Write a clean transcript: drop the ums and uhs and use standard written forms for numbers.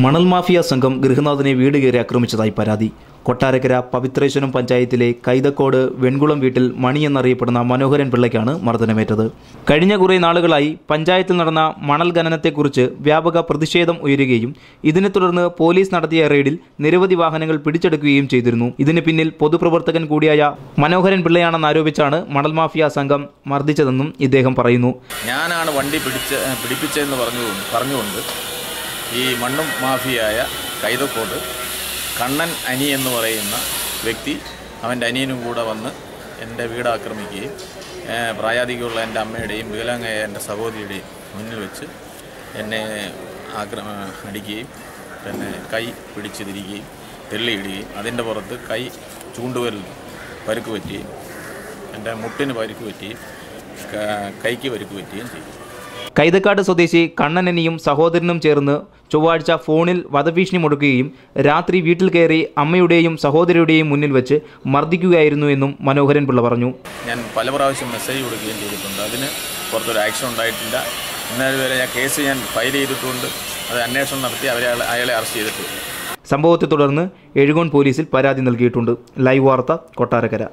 മണൽ മാഫിയ സംഘം ഗൃഹനാഥനെ വീട് കയറി ആക്രമിച്ചതായി പരാതി. കൊട്ടാരക്കര പവിത്രേശ്വരം പഞ്ചായത്തിലെ കൈതക്കോട് വെൺകുളം വീട്ടിൽ മണി എന്നറിയപ്പെടുന്ന മനോഹരൻ പിള്ളയ്ക്കാണ് മർദ്ദനമേറ്റത്. കഴിഞ്ഞ കുറേ നാളുകളായി പഞ്ചായത്തിൽ നടന്ന മണൽ ഖനനത്തെക്കുറിച്ച് വ്യാപക പ്രതിഷേധം ഉയരുകയും ഇതിനെ തുടർന്ന് പോലീസ് നടത്തിയ റെയ്ഡിൽ നിരവധി വാഹനങ്ങൾ പിടിച്ചെടുക്കുകയും ചെയ്തിരുന്നു. ഇതിന് പിന്നിൽ പൊതുപ്രവർത്തകൻ കൂടിയായ മനോഹരൻ പിള്ളയാണെന്നാരോപിച്ചാണ് മണൽ മാഫിയ സംഘം മർദ്ദിച്ചതെന്നും ഇദ്ദേഹം പറയുന്നു. ഞാനാണ് വണ്ടി പിടിപ്പിച്ചതെന്ന് പറഞ്ഞുകൊണ്ട് ഈ മണ്ണും മാഫിയായ കൈതക്കോട് കണ്ണൻ അനി എന്ന് പറയുന്ന വ്യക്തി അവൻ്റെ അനിയനും കൂടെ വന്ന് എൻ്റെ വീട് ആക്രമിക്കുകയും പ്രായാധികമുള്ള എൻ്റെ അമ്മയുടെയും വികലാംഗയായ എൻ്റെ സഹോദരിയുടെയും മുന്നിൽ വെച്ച് എന്നെ അടിക്കുകയും പിന്നെ കൈ പിടിച്ച് തിരിക്കുകയും തെള്ളിയിടുകയും അതിൻ്റെ പുറത്ത് കൈ ചൂണ്ടുവരിൽ പരുക്ക് പറ്റുകയും എൻ്റെ മുട്ടിന് പരുക്ക് പറ്റുകയും കൈക്ക് പരുക്ക് പറ്റുകയും ചെയ്യും. കൈതക്കാട് സ്വദേശി കണ്ണനനിയും സഹോദരനും ചേർന്ന് ചൊവ്വാഴ്ച ഫോണിൽ വധഭീഷണി മുടക്കുകയും രാത്രി വീട്ടിൽ കയറി അമ്മയുടെയും സഹോദരിയുടെയും മുന്നിൽ വെച്ച് മർദ്ദിക്കുകയായിരുന്നു എന്നും മനോഹരൻ പിള്ള പറഞ്ഞു. ഞാൻ പല പ്രാവശ്യം മെസ്സേജ് കൊടുക്കുകയും ചെയ്തിട്ടുണ്ട്. അതിന് പുറത്തൊരു ആക്ഷൻ ഉണ്ടായിട്ടില്ല. ഇന്നലെ വരെ കേസ് ഞാൻ ഫയൽ ചെയ്തിട്ടുണ്ട്. അത് അന്വേഷണം നടത്തി അയാളെ അറസ്റ്റ് ചെയ്തിട്ടുണ്ട്. സംഭവത്തെ തുടർന്ന് എഴുകോൺ പോലീസിൽ പരാതി നൽകിയിട്ടുണ്ട്. ലൈവ് വാർത്ത, കൊട്ടാരക്കര.